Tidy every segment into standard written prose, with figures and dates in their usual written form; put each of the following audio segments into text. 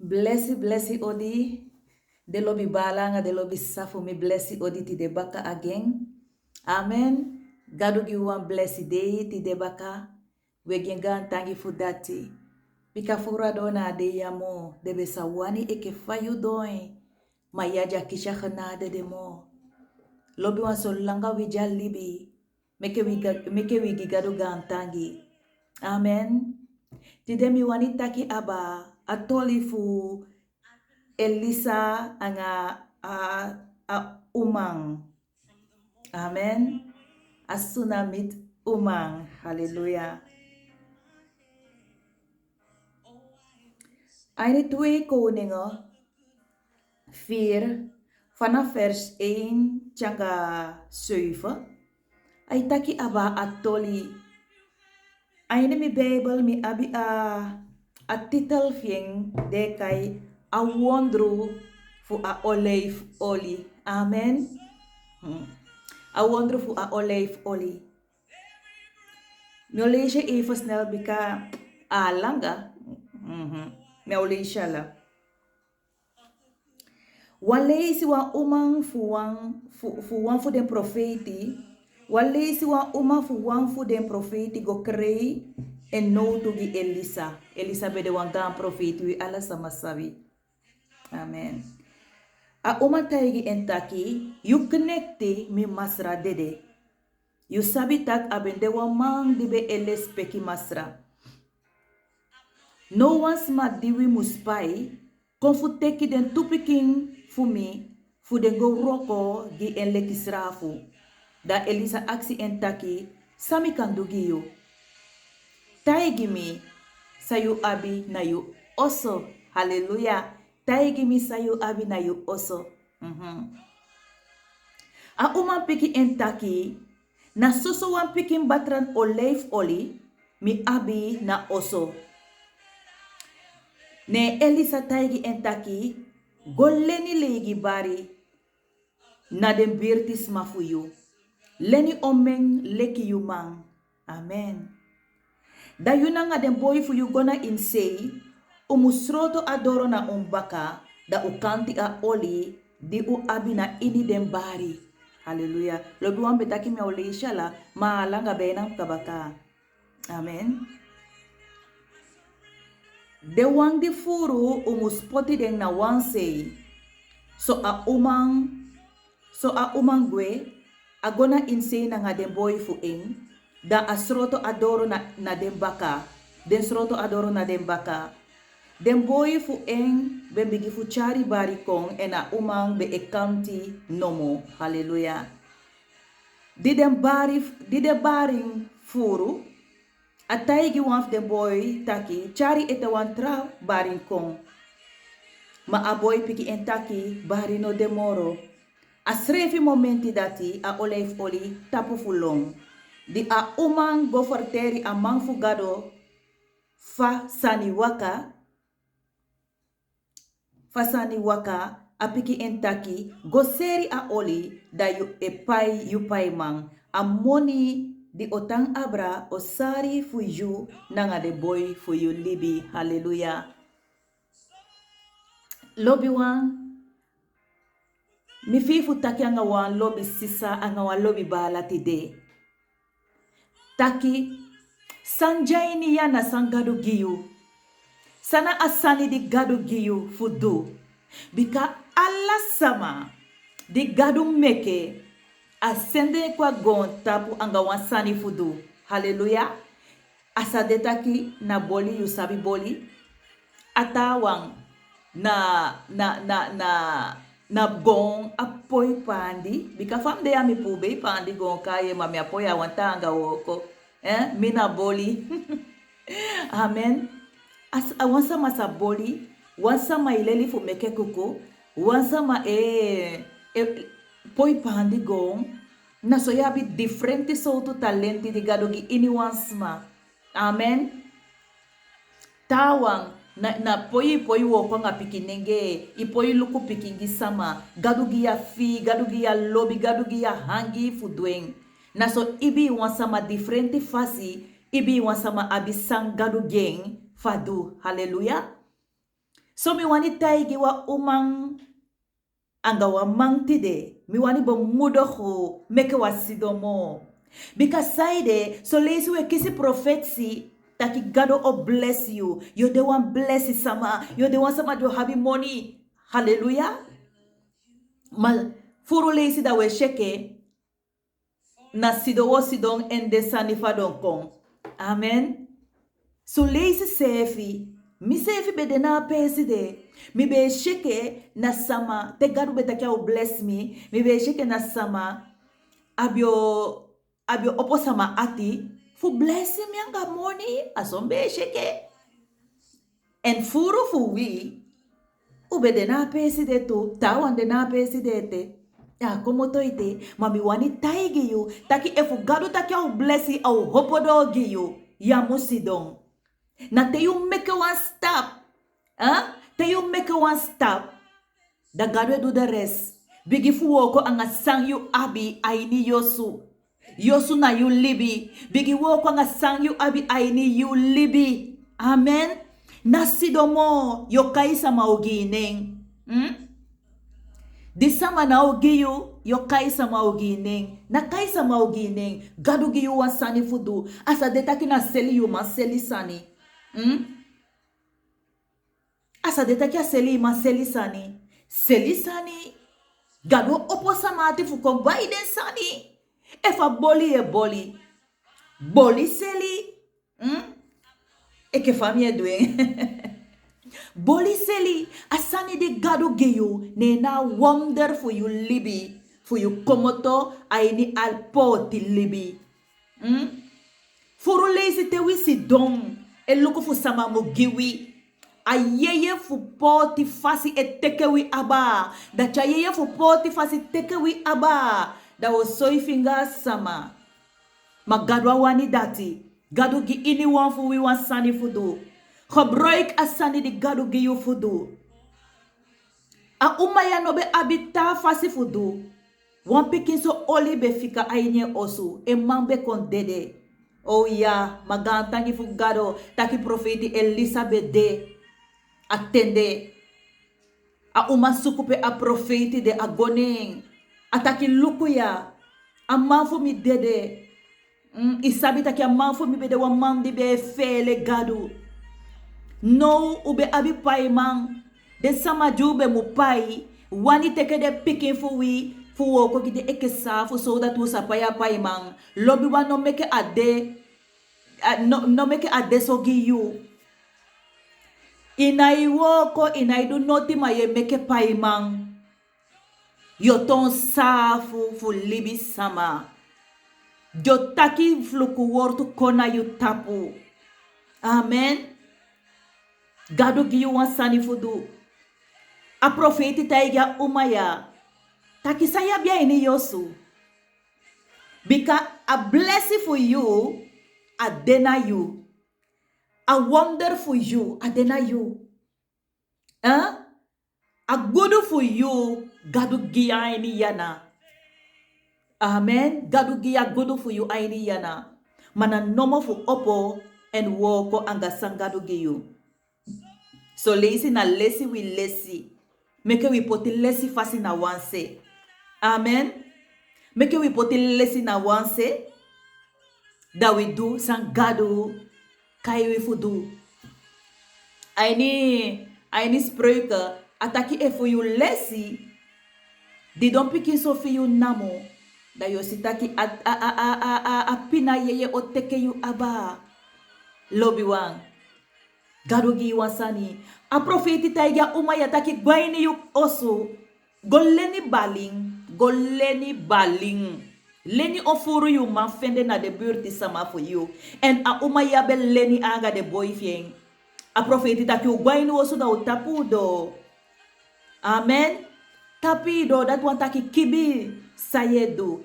Blessy odi. De lobi bala nga de lobi safu mi blessy odi ti de baka again. Amen. Gadu gi wan blessy day ti de baka. We gengan tangi fu dati. Pika fura dona de yamo. De besa wani eke fayu doin. Ma yaja kisha khanade de mo. Lobi wan so langa wi libi. Meke wi gigadu gan tangi. Amen. Ti demi wani taki aba. Atoli fu Elisa anga umang. Amen. Asunamit umang. Hallelujah. Eine 2 Koningen 4 vanaf vers 1 tjanga 7. Ay taki aba atoli. Eine mi Bijbel mi abi a titel fieng de kai a wondro fu a olijfolie. Amen. A wondro fu a olijfolie. Meu lees je even snel bika langa. Meu lees je la. Wan lees wan umang fu wan fu den profeti. Wan lees wan umang fu wan fu den profeti go krei en no to gi Elisa. Elisa be de wan gan profeti wi ala sama sabi. Amen. A uma taigi entaki, you connecte mi masra dede. You sabi tak abende wan mang di be eles peki masra. No one smart diwi muspai, kon fu teki den tupiking fu mi, fu den go roko gi en lekisrafu. Da Elisa aksi entaki, sami kan dugi you. Taigi mi, sayu abi na you oso. Hallelujah. Taigi mi sayu abi na you oso. A uman piki entaki, na soso wan pikin batran olijf oli, mi abi na oso. Ne Elisa taigi entaki, goleni legi bari, na den birtis mafuyu. Leni omen leki yu man. Amen. Da yuna nga den boy fu yu gona insei, umusroto adoro na umbaka, da ukanti a oli, di u abi na ini den bari. Hallelujah. Lobi wan betaki mi oleisha la, ma langa benang kabaka. Amen. De wang di furu umuspoti den na wansei. So a umang gwe, agona insei na nga den boy fu ing, da asroto adoro na den baka. Den sroto adoro na den baka. Den boy fu eng ben bigi fu chari bari kong ena umang be ekanti nomo. Hallelujah. Di den baring furu. Ataigi wanf den boy taki chari ete wan tra baring kong. Ma a boy piki entaki bari no demoro. Asrefi momenti dati a olijf oli tapu fulong. Di a umang go forteri a mang fugado fa sani waka a piki entaki go seri a oli da yu epai yu pai mang a moni di otang abra o sari fu yu nanga de boy fu yu libi. Hallelujah. Lobi wan mi fifu taki anga wan lobi sisa anga wan lobi bala tide. Taki sanjaini ya na sangadu giyu. Sana asani di gadu giyu fudu. Bika alla sama di gadu meke asende kwa gon tapu anga wansani fudu. Hallelujah. Asadetaki na boli yu sabi boli. Atawang na gong apoy pandi. Bika fam de ami pube pandi gong kaye mami apoy awantanga woko. Mina boli. Amen. Wansa masa boli, wansa ma ileli fu meke kuku, wansa ma poi pandi gong, na so yabi differenti soto talenti di gadogi ini wansma. Amen. Tawang na poi woko nga pikinenge, ipoi luku pikingi sama, gadogi ya fi, gadogi ya lobi, gadogi ya hangi fu dueng. Na so ibi wansa ma differenti fasi, ibi wansa ma abisang gado geng fadu. Hallelujah. So mi wani taigi wa umang anga wa mang tide. Mi wani bo mudo ho meke wa sidomo. Because side so lazy we kisi prophecy taki God will bless you. You're the one blessed sama. You're the one sama to have money. Hallelujah. Mal furu lazy da we sheke na sido wo sidong ende sanifa don kong. Amen. So lazy sefi. Mi sefi be de na pesi de. Mi be sheke na sama. Te God be taki will bless me. Mi be sheke na sama. Abio opo sama ati. Fu bless me anga money. Asom be sheke. En furu fu wi. Ube de na pesi de tu. Tawan de na pesi de te. Ya, como toite. Mami wani taigi you. Taki efu gadu taki au blessi au hopodo gi you. Ya musidong. Na te you make one stop. Huh? Te you make one stop. Da gadu do the rest. Bigi fu woko anga sang you abi aini yosu. Yosu na you libi. Bigi woko anga sang you abi aini you libi. Amen. Nasidomo yo kaisa maugineng. Di sama na ogiyu yo kaisa maugineng. Na kaisa maugineng. Gadu giyu wan sani fudu. Asa detaki na seli yu ma seli sani. Asa detaki a seli ma seli sani. Seli sani. Gadu opo samati fuko baiden sani. Efa boli e boli. Boli seli. Eke famie dwen. Boli seli. Asani de gadu geyu. Nena wonder for you libi. For you komoto. Aini alpoti libi. Furu lazy te wisi dom. E luku fu sama mo giwi. Ayeye fu poti fasi e tekewi aba. Da chayeye fu poti fasi tekewi aba. Da was soi finger sama. Magadwa wani dati. Gadu gi ini wan fu wi wan sani fudu. Gebruik asani di gadu gi yu fudu. A umaya no be abita fasi fudu. Wan pikin so oli be fika aine osu. E mambe kon dede. Oh ya, magantangi fu gado. Taki profeti Elizabeth de. Attende. A uma sukupe a profeti de agoning. Ataki lukuya. A manfu mi dede. Isabi taki a manfu mi bede wa mandi be fele gadu. No ube abi pai man. De sama jube mu pai. Wani teke de pikin fu wi. Fu woko ki de eke sa fu so that sa paya pai man. Lobi wa no meke ade. No meke ade so gi you. Inai woko inai do noti ma ye meke pai man. Yo ton sa fu libi sama. Jo taki fluku wortu kona yu tapu. Amen. Gadu gi yu wan sani fudu. A profeti taiga umaya. Taki saya bia ini yosu. Because a blessing for you, a dena you. A wonder for you, a dena you. A good for you, gadu gi ini yana. Amen. Gadu gi a good for you ini yana. Mana nomo fu opo en woko anga sangadu gi you. So lazy na lazy we lazy. Make we put lazy fast na wanse. Amen. Make we put lazy na wanse. That we do sangadu kai we fu do. Aini spreuke ataki e for you lazy. Di don pikin so for you namo. Da yo sitaki a pina yeye o teke you aba. Lobi wang. Garugi wasani. A profeti taiga umaya taki gwaini yuk osu. Goleni baling. Leni ofuru yu man fende na de buurti sama for you. En a umaya be leni aga de boyfriend. A profeti taki gwaini osu da utapu do. Amen. Tapi do dat wan taki kibi sayedu.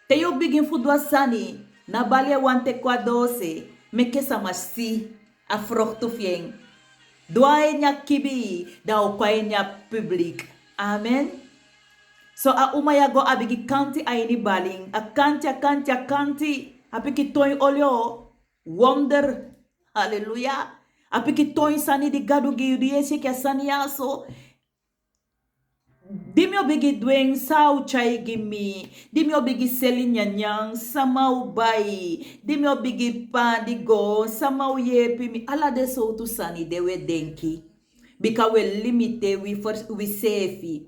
Te yo bigin fudwa sani. Na balia wan te kwa dose. Meke sama si. A froktu fieng. Doa nya kibi da okwae nya public. Amen. So a umaya go abigi kanti aini baling. A kanti. Apiki toy olio. Wonder. Hallelujah. Apiki toin sani di gadu gi di ese ke sani aso. Dimi obigi dweng sau chai gimi. Dimi obigi seli nyanyang samau bai. Dimi obigi pandigo samau yepi mi. Ala de so tu sani dewe denki. Bika we limite we sefi.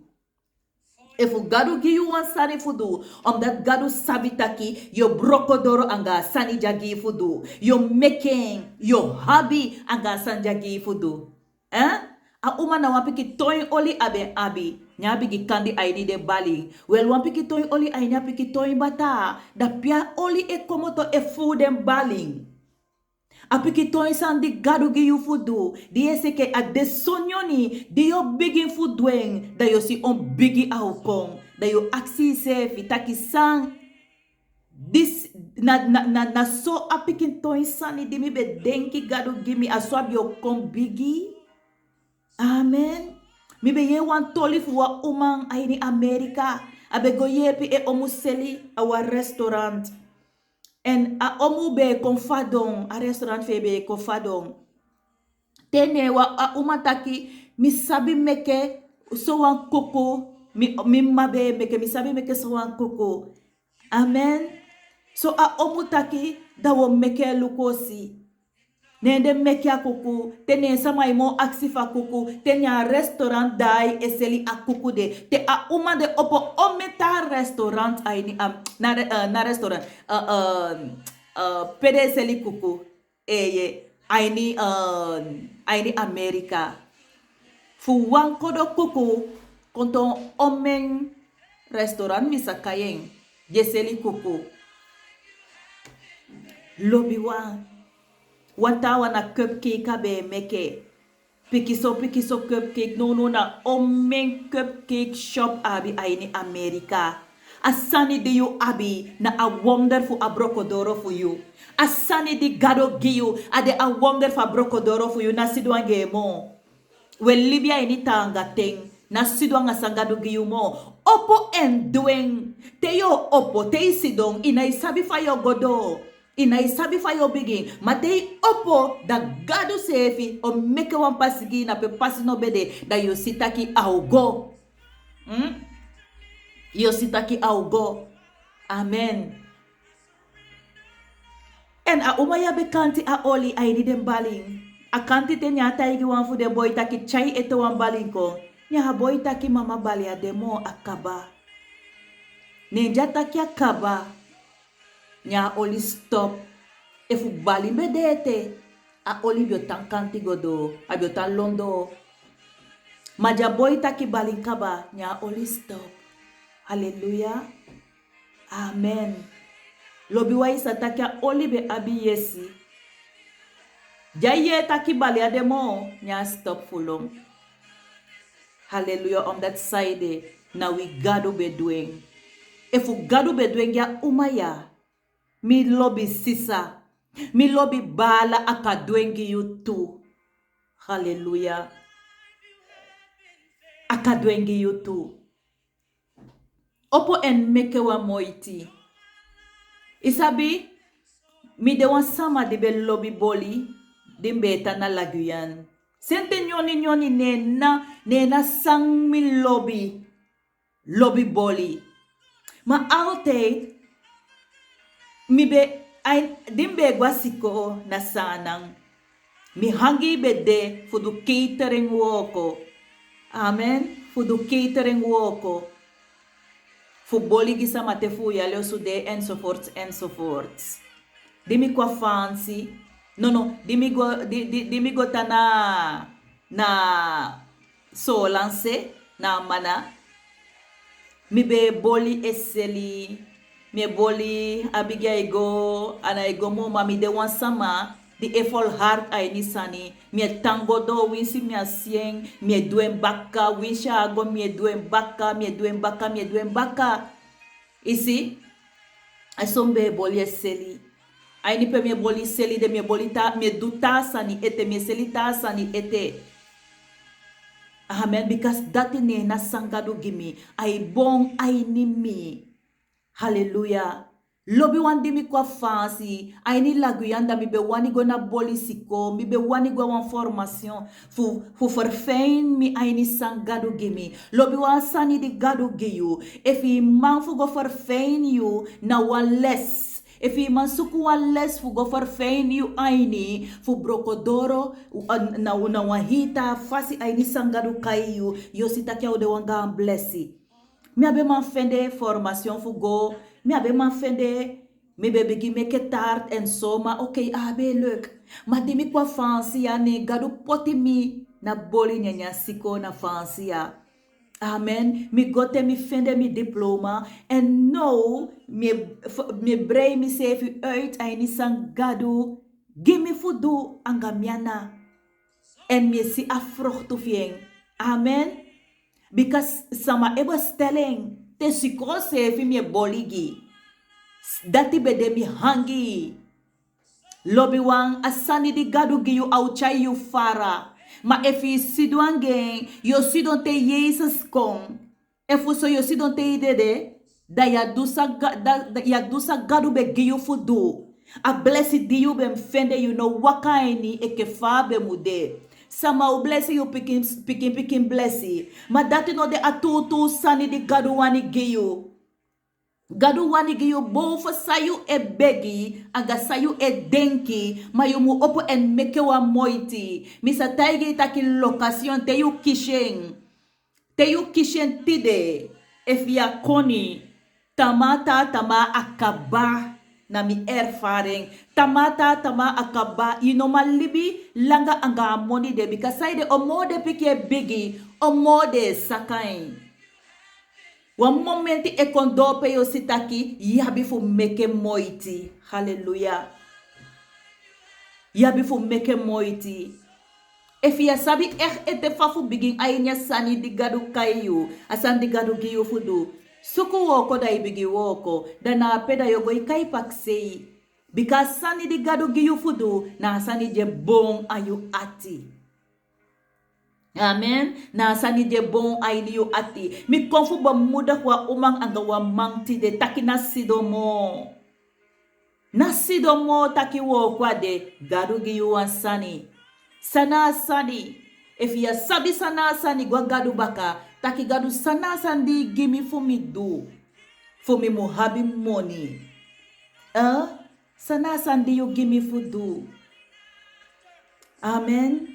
If gadu gi you wan sani fudu, omdat gadu sabitaki, yo brokodoro anga sani jagi fudu. Yo making, yo hobby anga sani jagi fudu. A uma na wampiki toy oli abi. Nyabi gi kandi aini de bali. Well wampiki toy oli aini apiki toy bata. Da pia oli e komoto e fuden baling. Apiki toy sandi gadu gi you fudu. Di eseke a de sonyoni. Di yo bigin fudweng. Da yo si on bigi au kong. Da yo aksi se fitaki sang. This na so apiki toy sani di mi be denki gadu gimi aswab yo kong bigi. Amen. Mi be ye wan toli fu wa umang aini Amerika. Abe go yepi e omu seli awa restaurant. En a omu be konfadong, a restaurant fe be konfadong. Tene wa a umataki mi sabi meke so wan koko. Mi mabe meke mi sabi meke so wan koko. Amen. So a omu taki da wo meke lukosi. Nende mekia kuku, tene sama imo aksifa kuku, tene a restaurant dai eseli a kuku de. Te a uma de opo ometa restaurant aini na restaurant. Pede eseli kuku, eye aini Amerika. Fu wan kodo kuku, konton omen restaurant misa kayeng, jeseli kuku. Lobi wan. Wantawa na cupcake abe meke. Pikiso cupcake. No na omen cupcake shop abi aini Amerika. Asani di you abi na a wonderful abrokodoro for you. Asani di gado giyu ade a wonderful abrokodoro for you. Na sidwange mo. We Libya ini tanga ting. Na sidwanga sangado giyu mo. Opo endweng. Te yo opo te isidong ina isabi fa yo godo. Ina isabi fa yo begin. Matei opo da gado sefi o meke wan pasigi na pe pasi no bede da yo sitaki augo. Yo sitaki augo. Amen. En a umaya be kanti a oli ay di den baling. A kanti te nyata igi wan fu de boy taki chai eto wan baling ko. Nya boy taki mama bali a demo akaba. Nenja taki akaba. Nya oli stop. Efu bali medete. A oli biotan kanti godo. A biotan londo. Maja boy taki bali kaba. Nya oli stop. Hallelujah. Amen. Lobi wa isa taki a oli be abi yesi. Jaye taki bali ademo. Nya stop fulong. Hallelujah. On that side. Now we gado be doing. Efu gado be doing ya umaya. Mi lobi sisa. Mi lobi bala akadwengi you too. Hallelujah. Akadwengi you too. Opo en meke wa moiti. Isabi, mi de wan sama de be lobi boli. Dimbe na laguyan. Sente nyoni nena sang mi lobi. Lobi boli. Ma altijd. Mi be dimbe gwasiko na sanang. Mi hangi be de fudu catering woko. Amen. Fudu catering woko. Fu boli gisa mate fu yale sude enzovoorts. Dimi kwa fancy. No. Dimi go ta na solanse na mana. Mi be boli eseli. Me boli abiga ego ana ego mo mami de wan sama di efol hard ay ni sani me tango do winsi me asien me duen baka winsha ago me duen baka isi asombe boli eseli ay ni pe me boli seli de me boli ta me duta sani ete me seli ta sani ete. Amen. Because dati ne na sangado gimi ay bong ay ni mi. Hallelujah. Lobi wandi mi kwa fancy, aini lagu yanda mi be wani go na boli siko, mi be wani go wan formation, fu forfein mi aini san gadu gimi. Lobi wan sani di gadu giyu, if i man fu go forfein you, na wan less. If i man suku wan less fu go forfein you aini, fu brokodoro, na wan hita, fasi aini san gadu kayu, yo sitakia ude wanga blessi. Mi abe man fende formation fu go. Mi abe man fende. Mi be begi meke taart en zo. Maar oké, abe leuk. Maar die mi kwa fancy ya ne. Gadu poti mi na boli nyanya siko na fancy ya. Amen. Mi gote mi fende mi diploma. En nou, mi brei mi sefi uit. Aini san gadu. Gimme fudu angamiana. En mi si afrochtu fieng. Amen. Because sama eba stelling te sikose fi mi boligi. Dati bede mi hangi. Lobi wang asani di gadu gi yu auchai yu fara. Ma efi sidwan gen yo sidon te Jesus kom. Efu so yo sidon te idede da ya dusa gadu be gi yu fudu. A blessi di yu bem fende you know wakaini eke fa be mude. Sama u blessi you pikin blessi. Ma dati no de atutu sani di gadu wani giyu. Gadu wani giyu bofa sayu e begi. Aga sayu e denki. Ma yu mu opo en mekewa moiti. Misa taigi taki lokasyon te yu kishen. Te yu kishen tide. If ya koni. Tamata tama akaba. Na mi ervaring. Tamata tama akaba. Inoma libi langa anga moni de. Because de omode pike bigi. Omode sakain. Wan momenti e kondope yo sitaki. Yabi fu meke moiti. Hallelujah. Yabi fu meke moiti. If ya sabi ete fafu bigin ainya sani di gadu kayu. Asan di gadu giyu fudu. Suku woko da ibigi woko. Dana peda yogo ikai paksei. Because sani di gadu giyu fudu. Na sani je bon ayu ati. Amen. Na sani je bon ayu ati. Mi konfu ba muda kwa umang anga wa mangti de taki na sidomo. Na sidomo taki woko de. Gadu giyu wan sani. Sana sani. If ya sabi sana sani gwa gadu baka. Taki gadu sana sandi gimme for me do. For me mo habi money. Sana sandi you gimme for do. Amen.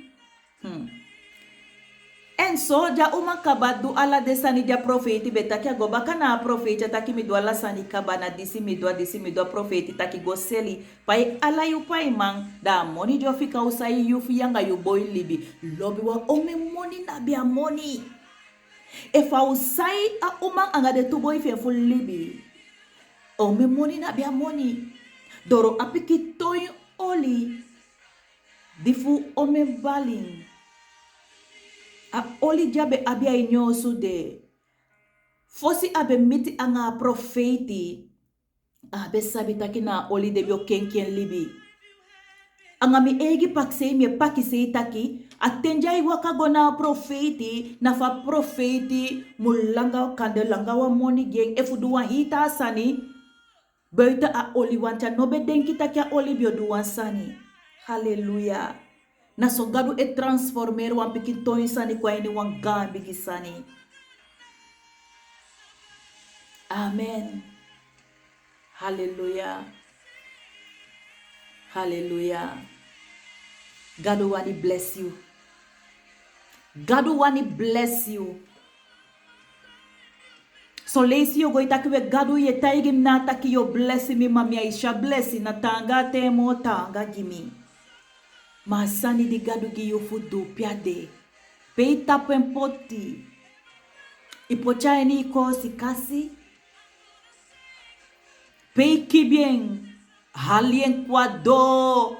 En so ja uma kabadu ala de sani ja profeti beta kia go baka na profeti taki mi do ala sani kabana disi mi do profeti taki go seli pai ala yu pai mang da money jo fika usai yu fiyanga yu boy libi lobi wa ome money na bia money. If I say a umang anga de tuboy fe full libi. O me money na bia money. Doro apiki toy oli. Difu o me baling. A oli jabe abia inyosu de. Fosi abe miti anga profeti. Abe sabitaki na oli de bio kenkien libi. Anga mi egi paksei mi pakisei taki. Atenjai wakagona profeti. Nafa profeti. Mulanga kandelanga wa moni geng. Efuduwa hita sani. Buiten a oli wancha. Nobe denki taki a oli bioduwa sani. Hallelujah. Na so gadu e transformer wan piki toni sani kwa ini wan gambigi sani. Amen. Hallelujah. Hallelujah. God wani bless you. God wani bless you. So lazy yo go itakiwe God ye taigim na taki yo bless me mami Aisha bless na tanga temo tanga gimi. Masani di God gi yo fudu piade. Peita pempoti. Ipocha eni ko sikasi. Peiki bien. Halien kwado.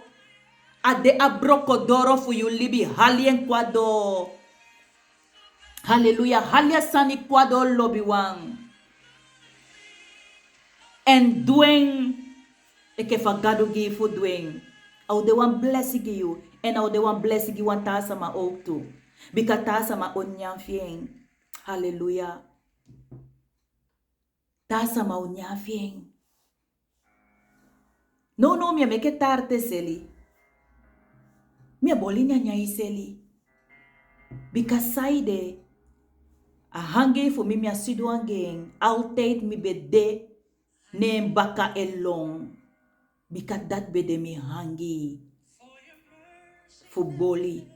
Ade abrokodoro fu you libi halien kwado. Hallelujah. Halia sani kwado lobi wang. En dweng. Eke fagado gi fu dweng. Au de wan blessi gi you. En au de wan blessi gi wan tasa ma ook tu. Bika tasa ma onyan fieng. Hallelujah. Tasa ma onyan fieng. No, mia meke tarte seli. Mia bolinya nyai seli. Because saide, a hangi fu mi mia sidu angeng, altijd mi bede, ne baka elong. Because dat bede mi hangi. Fu boli.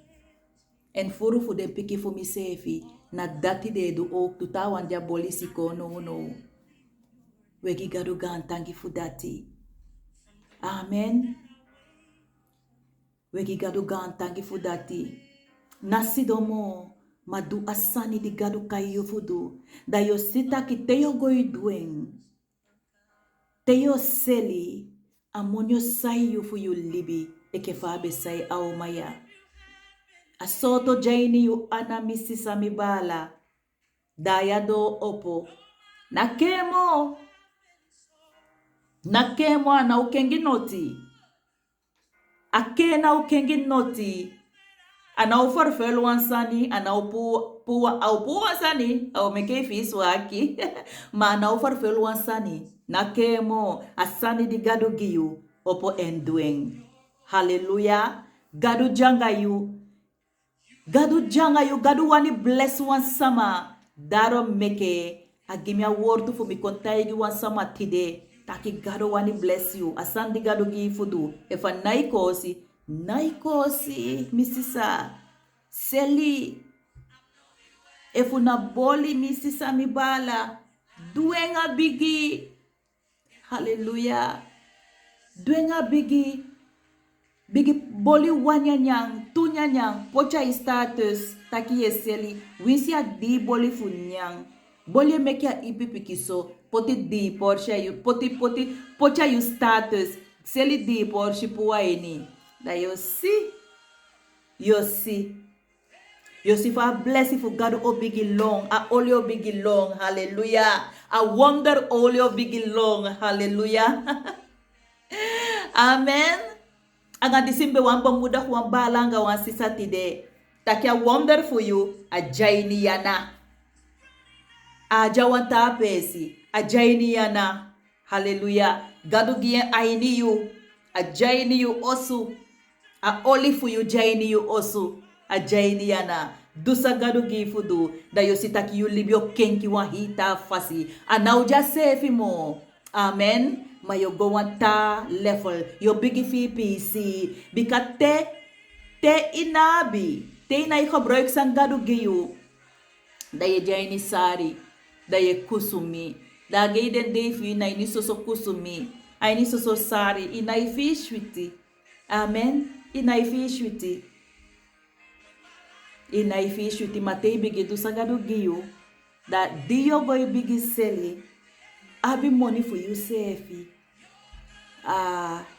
En furu fu den piki fu mi sefi, na dati de du ook tuta wanja boli siko no. Wegi gadu gantangi fu dati. Amen. Wegi gadu gantangi fu dati. Nasi domo madu asani di gadu kayo fudu. Da yo sita ki teyo goy dueng. Teyo seli amonyo sayu fu yu libi. Eke fabe say au maya. Asoto jaini yu ana misisa mibala. Daya do opo. Nakemo ana ukengi noti. Akena ukengi noti. Ana ufarfelu wansani. Ana upu wansani. Au meke fisu aki. Ma ana ufarfelu wansani. Nakemo asani di gadu giyu. Opo endueng. Hallelujah. Gadu janga yu. Gadu wani bless wansama. Daro meke. Agimia wortu fu mi kontaigi wansama tide. Taki gado wani bless you. Asandi gado gi fudu. Efa naikosi, misisa. Seli. Efu na boli misisa mibala. Duenga bigi. Hallelujah. Duenga bigi. Bigi boli wanyanyang, tunyanyang, pocha status, taki eseli. Winsi a di boli funyang. Boli mekia ipi pikiso. Poti di porsha yu, pocha yu status. Seli di porshi puwa eni. Da yo si for a blessing for God o bigi long. A olio bigi long. Hallelujah. A wonder olio bigi long. Hallelujah. Amen. Anga disimbe wamba muda wambalanga wansisa tide. Takia wonder for you. A jaini yana. Aja wanta pesi. A jaini yana. Hallelujah. Gadu gien aini you. A jaini you osu. A oli for you jaini you osu. A jaini yana. Dusa gadu gifudu. Da yositaki you libyo kenki wahita fasi. Anauja sefi mo. Amen. Ma yo go wanta level. Yo bigi fi PC. Bika te inabi. Te inai gebruik sang gadu giyu. Da ye jaini sari. Da ye kusumi. Da geiden defi inai ni soso kusumi. Ai ni soso sari. Inai fi shwiti. Amen. Inai fi shwiti. Inai fi shwiti. Matei bigi du sagadu giyu. Da diyo boy bigi seli. Abi money for you sefi.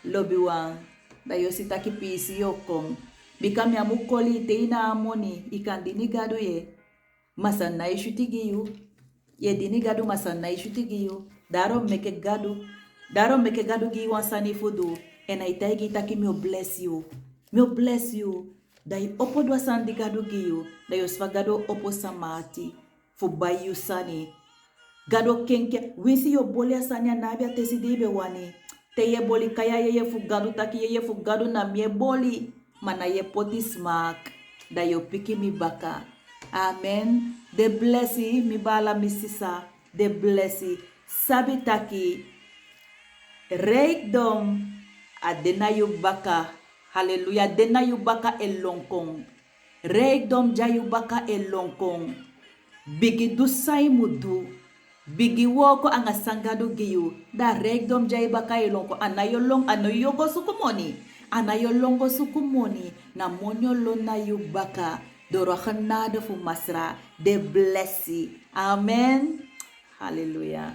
Lobby wang. Da yo sitaki pisi yo kong. Bika mi amukoli te ina money. Ikan dini gadu ye. Masan na ishuti giyu. Ye dini gadu masan na ishuti giyu. Daro meke gadu giyu wansani fudu. And I taigi taki mi bless you. Mi bless you. Da yi opo dwa sandi gadu giyu. Da yo svagado opo samati. Fu bayu sani. Gado kenke, winsi yo boli asanya nabia tesidibe wani. Te ye boli kaya ye fugadu taki ye fugadu na mie boli. Mana ye poti smack. Da yo piki mi baka. Amen. De blessi mi bala misisa. De blessi. Sabi taki. Reikdom. Adena yu baka. Hallelujah. Dena yu baka elongkong. Reikdom ja yu baka elongkong. Bigi du sai mudu. Bigi woko anga sangadu giyu. Da regdom jai baka ilonko. Anayogo sukumoni. Anayolongo sukumoni. Na monyo lona yu baka. Doro khanada fu masra. De blessi. Amen. Hallelujah.